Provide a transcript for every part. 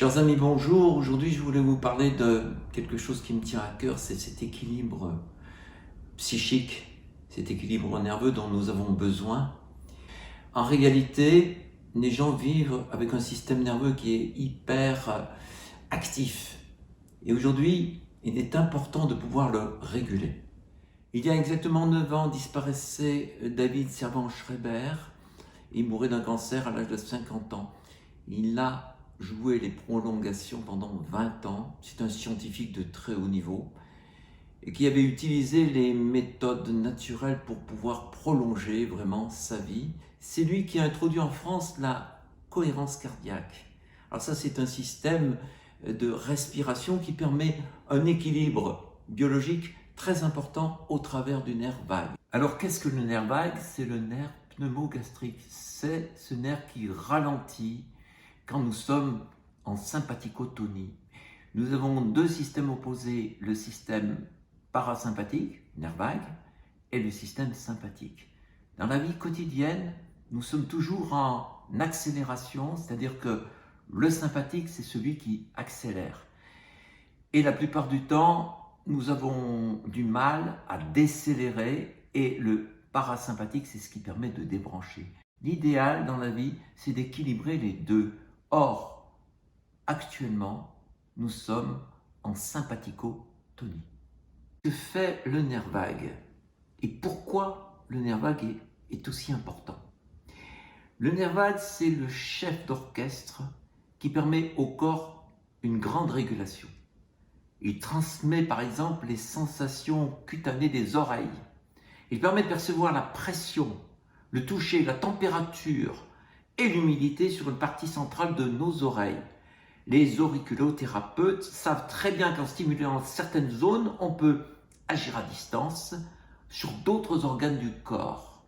Chers amis, bonjour. Aujourd'hui, je voulais vous parler de quelque chose qui me tient à cœur, c'est cet équilibre psychique, cet équilibre nerveux dont nous avons besoin. En réalité, les gens vivent avec un système nerveux qui est hyper actif. Et aujourd'hui, il est important de pouvoir le réguler. Il y a exactement 9 ans, disparaissait David Servan-Schreiber. Il mourait d'un cancer à l'âge de 50 ans. Il a joué les prolongations pendant 20 ans. C'est un scientifique de très haut niveau et qui avait utilisé les méthodes naturelles pour pouvoir prolonger vraiment sa vie. C'est lui qui a introduit en France la cohérence cardiaque. Alors ça, c'est un système de respiration qui permet un équilibre biologique très important au travers du nerf vague. Alors qu'est-ce que le nerf vague? C'est le nerf pneumogastrique. C'est ce nerf qui ralentit quand nous sommes en sympathicotonie. Nous avons deux systèmes opposés, le système parasympathique, nerf vague, et le système sympathique. Dans la vie quotidienne, nous sommes toujours en accélération, c'est-à-dire que le sympathique, c'est celui qui accélère. Et la plupart du temps, nous avons du mal à décélérer et le parasympathique, c'est ce qui permet de débrancher. L'idéal dans la vie, c'est d'équilibrer les deux. Or, actuellement, nous sommes en sympathicotonie. Que fait le nerf vague et pourquoi le nerf vague est aussi important? Le nerf vague, c'est le chef d'orchestre qui permet au corps une grande régulation. Il transmet par exemple les sensations cutanées des oreilles. Il permet de percevoir la pression, le toucher, la température et l'humidité sur une partie centrale de nos oreilles. Les auriculothérapeutes savent très bien qu'en stimulant certaines zones, on peut agir à distance sur d'autres organes du corps.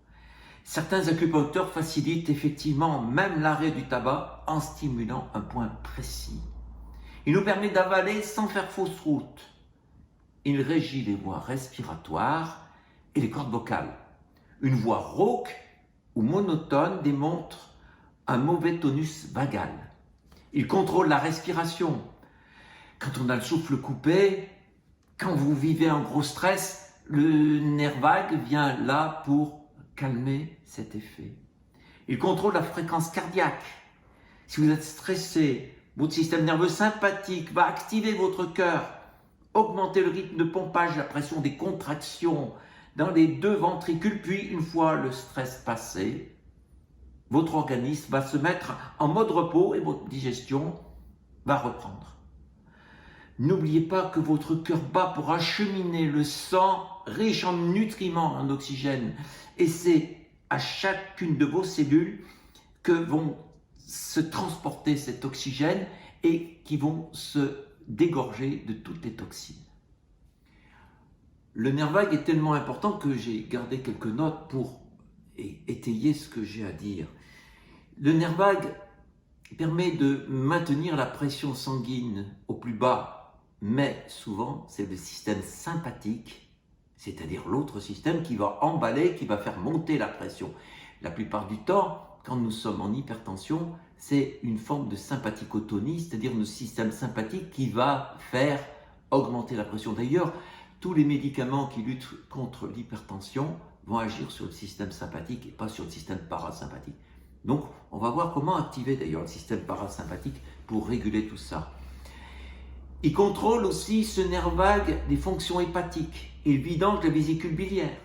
Certains acupuncteurs facilitent effectivement même l'arrêt du tabac en stimulant un point précis. Il nous permet d'avaler sans faire fausse route. Il régit les voies respiratoires et les cordes vocales. Une voix rauque ou monotone démontre un mauvais tonus vagal. Il contrôle la respiration. Quand on a le souffle coupé, quand vous vivez un gros stress, le nerf vague vient là pour calmer cet effet. Il contrôle la fréquence cardiaque. Si vous êtes stressé, votre système nerveux sympathique va activer votre cœur, augmenter le rythme de pompage, la pression des contractions dans les deux ventricules, puis une fois le stress passé, votre organisme va se mettre en mode repos et votre digestion va reprendre. N'oubliez pas que votre cœur bat pour acheminer le sang riche en nutriments, en oxygène. Et c'est à chacune de vos cellules que vont se transporter cet oxygène et qui vont se dégorger de toutes les toxines. Le nerf vague est tellement important que j'ai gardé quelques notes pour étayer ce que j'ai à dire. Le nerf vague permet de maintenir la pression sanguine au plus bas, mais souvent c'est le système sympathique, c'est-à-dire l'autre système qui va emballer, qui va faire monter la pression. La plupart du temps, quand nous sommes en hypertension, c'est une forme de sympathicotonie, c'est-à-dire le système sympathique qui va faire augmenter la pression. D'ailleurs, tous les médicaments qui luttent contre l'hypertension vont agir sur le système sympathique et pas sur le système parasympathique. Donc, on va voir comment activer d'ailleurs le système parasympathique pour réguler tout ça. Il contrôle aussi ce nerf vague des fonctions hépatiques. Il vidange la vésicule biliaire.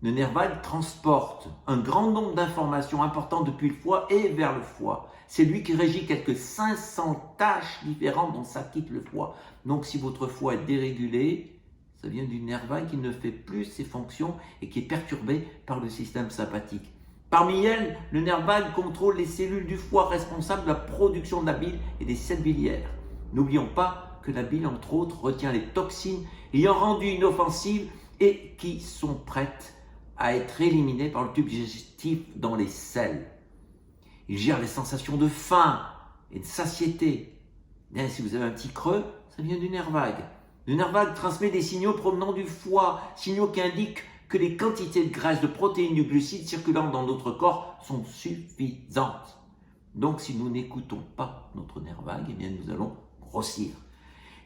Le nerf vague transporte un grand nombre d'informations importantes depuis le foie et vers le foie. C'est lui qui régit quelques 500 tâches différentes dont ça quitte le foie. Donc, si votre foie est dérégulé, ça vient du nerf vague qui ne fait plus ses fonctions et qui est perturbé par le système sympathique. Parmi elles, le nerf vague contrôle les cellules du foie responsables de la production de la bile et des sels biliaires. N'oublions pas que la bile, entre autres, retient les toxines ayant rendu inoffensives et qui sont prêtes à être éliminées par le tube digestif dans les selles. Il gère les sensations de faim et de satiété. Bien, si vous avez un petit creux, ça vient du nerf vague. Le nerf vague transmet des signaux provenant du foie, signaux qui indiquent que les quantités de graisse, de protéines, de glucides circulant dans notre corps sont suffisantes. Donc si nous n'écoutons pas notre nerf vague, eh bien nous allons grossir.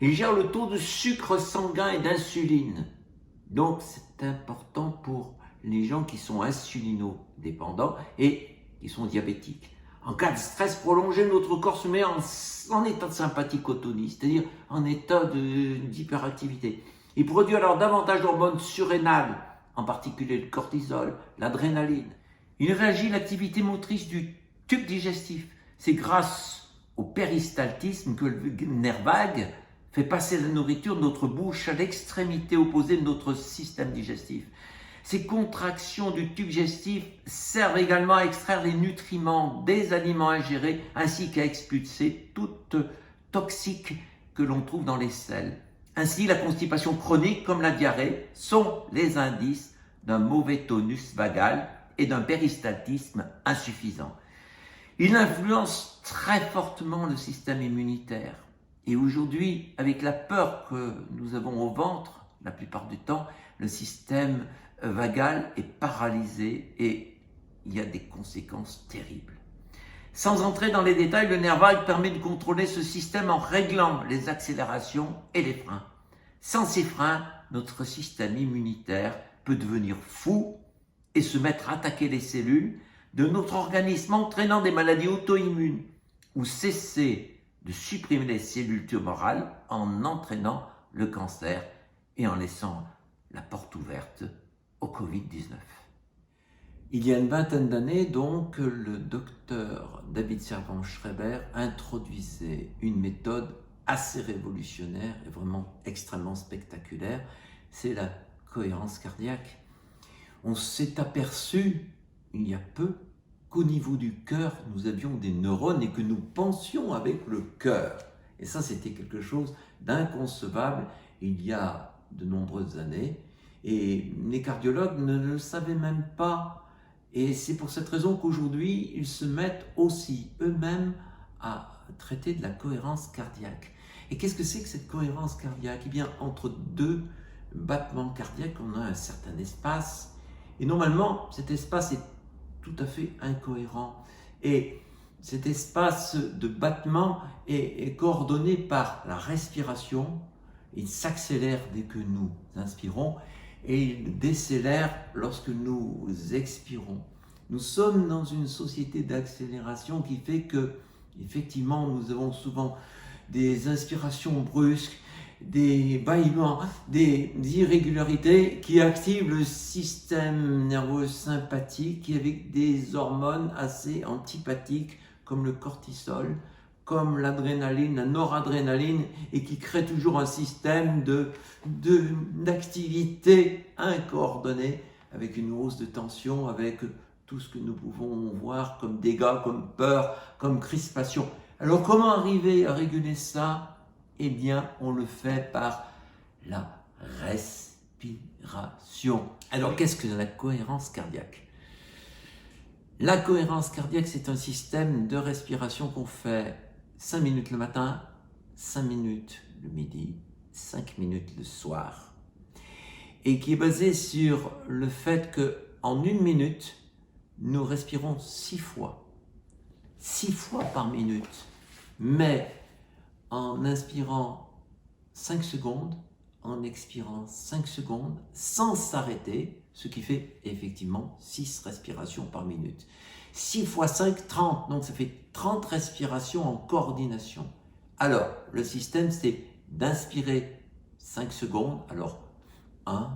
Il gère le taux de sucre sanguin et d'insuline. Donc c'est important pour les gens qui sont insulinodépendants et qui sont diabétiques. En cas de stress prolongé, notre corps se met en état de sympathicotonie, c'est-à-dire en état d'hyperactivité. Il produit alors davantage d'hormones surrénales, en particulier le cortisol, l'adrénaline. Il réagit l'activité motrice du tube digestif. C'est grâce au péristaltisme que le nerf vague fait passer la nourriture de notre bouche à l'extrémité opposée de notre système digestif. Ces contractions du tube digestif servent également à extraire les nutriments des aliments ingérés ainsi qu'à expulser toute toxique que l'on trouve dans les selles. Ainsi, la constipation chronique comme la diarrhée sont les indices d'un mauvais tonus vagal et d'un péristaltisme insuffisant. Il influence très fortement le système immunitaire. Et aujourd'hui, avec la peur que nous avons au ventre, la plupart du temps, le système vagal est paralysé et il y a des conséquences terribles. Sans entrer dans les détails, le nerf vague permet de contrôler ce système en réglant les accélérations et les freins. Sans ces freins, notre système immunitaire peut devenir fou et se mettre à attaquer les cellules de notre organisme, entraînant des maladies auto-immunes ou cesser de supprimer les cellules tumorales en entraînant le cancer et en laissant la porte ouverte au Covid-19. Il y a une vingtaine d'années, donc, le docteur David Servan-Schreiber introduisait une méthode assez révolutionnaire et vraiment extrêmement spectaculaire, c'est la cohérence cardiaque. On s'est aperçu, il y a peu, qu'au niveau du cœur, nous avions des neurones et que nous pensions avec le cœur. Et ça, c'était quelque chose d'inconcevable il y a de nombreuses années. Et les cardiologues ne le savaient même pas. Et c'est pour cette raison qu'aujourd'hui, ils se mettent aussi eux-mêmes à traiter de la cohérence cardiaque. Et qu'est-ce que c'est que cette cohérence cardiaque? Eh bien, entre deux battements cardiaques, on a un certain espace. Et normalement, cet espace est tout à fait incohérent. Et cet espace de battement est coordonné par la respiration. Il s'accélère dès que nous inspirons et il décélère lorsque nous expirons. Nous sommes dans une société d'accélération qui fait que, effectivement, nous avons souvent des inspirations brusques, des bâillements, des irrégularités qui activent le système nerveux sympathique avec des hormones assez antipathiques comme le cortisol, comme l'adrénaline, la noradrénaline, et qui créent toujours un système d'activité incoordonnée avec une hausse de tension, avec tout ce que nous pouvons voir comme dégâts, comme peur, comme crispation. Alors comment arriver à réguler ça? Eh bien, on le fait par la respiration. Alors, qu'est-ce que la cohérence cardiaque? La cohérence cardiaque, c'est un système de respiration qu'on fait 5 minutes le matin, 5 minutes le midi, 5 minutes le soir. Et qui est basé sur le fait qu'en 1 minute, nous respirons 6 fois. 6 fois par minute. Mais en inspirant 5 secondes, en expirant 5 secondes, sans s'arrêter, ce qui fait effectivement 6 respirations par minute. 6 fois 5, 30, donc ça fait 30 respirations en coordination. Alors, le système, c'est d'inspirer 5 secondes, alors 1,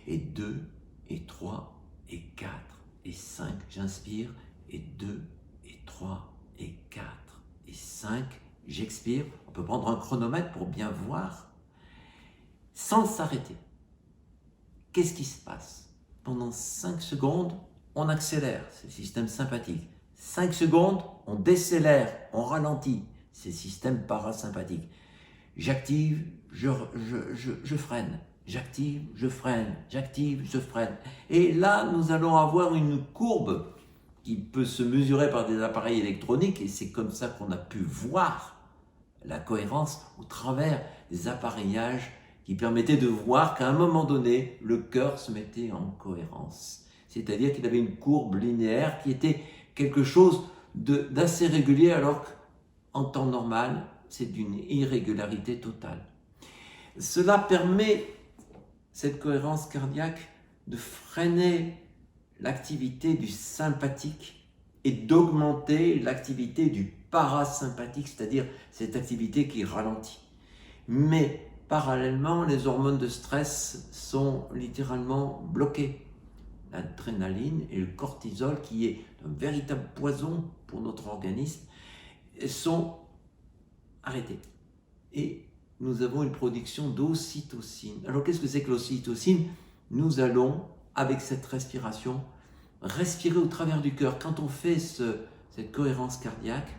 et 2, et 3, et 4, et 5, j'inspire, et 2, et 3, et 4, et 5, j'expire. On peut prendre un chronomètre pour bien voir, sans s'arrêter. Qu'est-ce qui se passe? Pendant 5 secondes, on accélère, c'est le système sympathique. 5 secondes, on décélère, on ralentit, c'est le système parasympathique. J'active, je freine. J'active, je freine. J'active, je freine. Et là, nous allons avoir une courbe qui peut se mesurer par des appareils électroniques, et c'est comme ça qu'on a pu voir la cohérence au travers des appareillages qui permettaient de voir qu'à un moment donné, le cœur se mettait en cohérence. C'est-à-dire qu'il avait une courbe linéaire qui était quelque chose d'assez régulier, alors qu'en temps normal, c'est d'une irrégularité totale. Cela permet, cette cohérence cardiaque, de freiner l'activité du sympathique et d'augmenter l'activité du parasympathique, c'est-à-dire cette activité qui ralentit. Mais parallèlement, les hormones de stress sont littéralement bloquées. L'adrénaline et le cortisol, qui est un véritable poison pour notre organisme, sont arrêtés. Et nous avons une production d'ocytocine. Alors qu'est-ce que c'est que l'ocytocine? Nous allons, avec cette respiration, respirer au travers du cœur. Quand on fait cette cohérence cardiaque,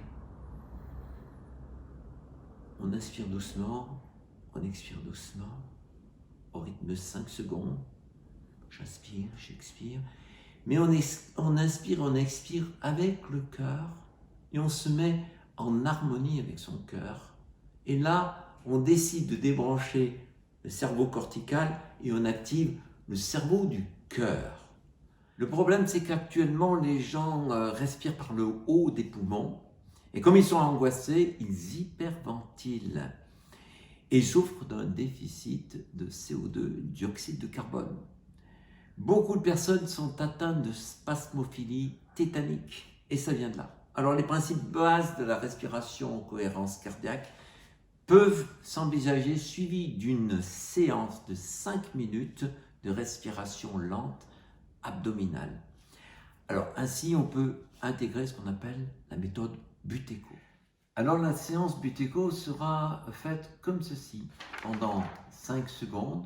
on inspire doucement, on expire doucement, au rythme de 5 secondes. J'inspire, j'expire. Mais on inspire, on expire avec le cœur et on se met en harmonie avec son cœur. Et là, on décide de débrancher le cerveau cortical et on active le cerveau du cœur. Le problème, c'est qu'actuellement, les gens respirent par le haut des poumons et comme ils sont angoissés, ils hyperventilent et souffrent d'un déficit de CO2, dioxyde de carbone. Beaucoup de personnes sont atteintes de spasmophilie tétanique et ça vient de là. Alors les principes bases de la respiration en cohérence cardiaque peuvent s'envisager suivis d'une séance de 5 minutes de respiration lente abdominale. Alors ainsi on peut intégrer ce qu'on appelle la méthode Buteyko. Alors la séance Buteyko sera faite comme ceci. Pendant 5 secondes,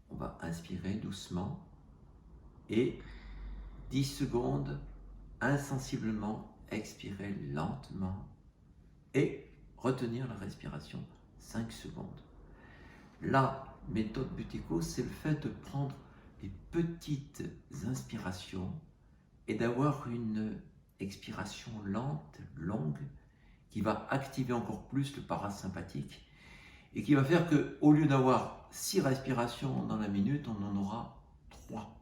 on va inspirer doucement et 10 secondes, insensiblement expirer lentement et retenir la respiration 5 secondes. La méthode Buteyko, c'est le fait de prendre des petites inspirations et d'avoir une expiration lente, longue, qui va activer encore plus le parasympathique et qui va faire qu'au lieu d'avoir 6 respirations dans la minute, on en aura 3.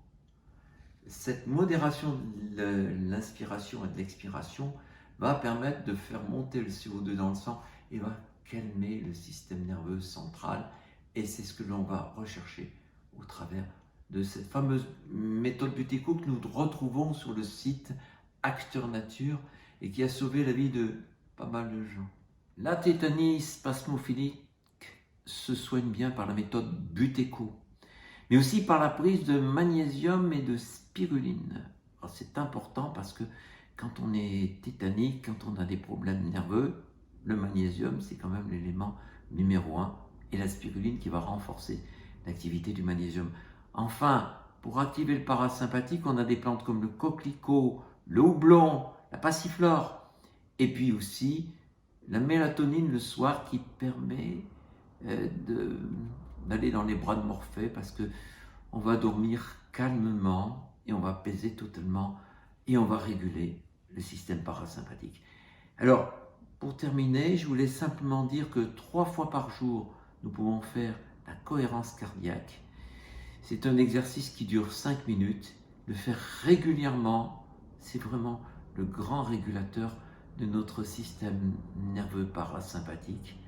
Cette modération de l'inspiration et de l'expiration va permettre de faire monter le CO2 dans le sang et va calmer le système nerveux central. Et c'est ce que l'on va rechercher au travers de cette fameuse méthode Buteyko que nous retrouvons sur le site Acteur Nature et qui a sauvé la vie de pas mal de gens. La tétanie spasmophilique se soigne bien par la méthode Buteyko, mais aussi par la prise de magnésium et de spiruline. Alors c'est important parce que quand on est tétanique, quand on a des problèmes nerveux, le magnésium c'est quand même l'élément numéro 1 et la spiruline qui va renforcer l'activité du magnésium. Enfin, pour activer le parasympathique, on a des plantes comme le coquelicot, le houblon, la passiflore et puis aussi la mélatonine le soir qui permet d'aller dans les bras de Morphée parce que on va dormir calmement et on va apaiser totalement et on va réguler le système parasympathique. Alors, pour terminer, je voulais simplement dire que 3 fois par jour, nous pouvons faire la cohérence cardiaque. C'est un exercice qui dure 5 minutes. Le faire régulièrement, c'est vraiment le grand régulateur de notre système nerveux parasympathique.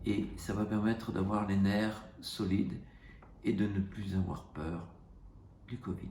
Et ça va permettre d'avoir les nerfs solides et de ne plus avoir peur du Covid.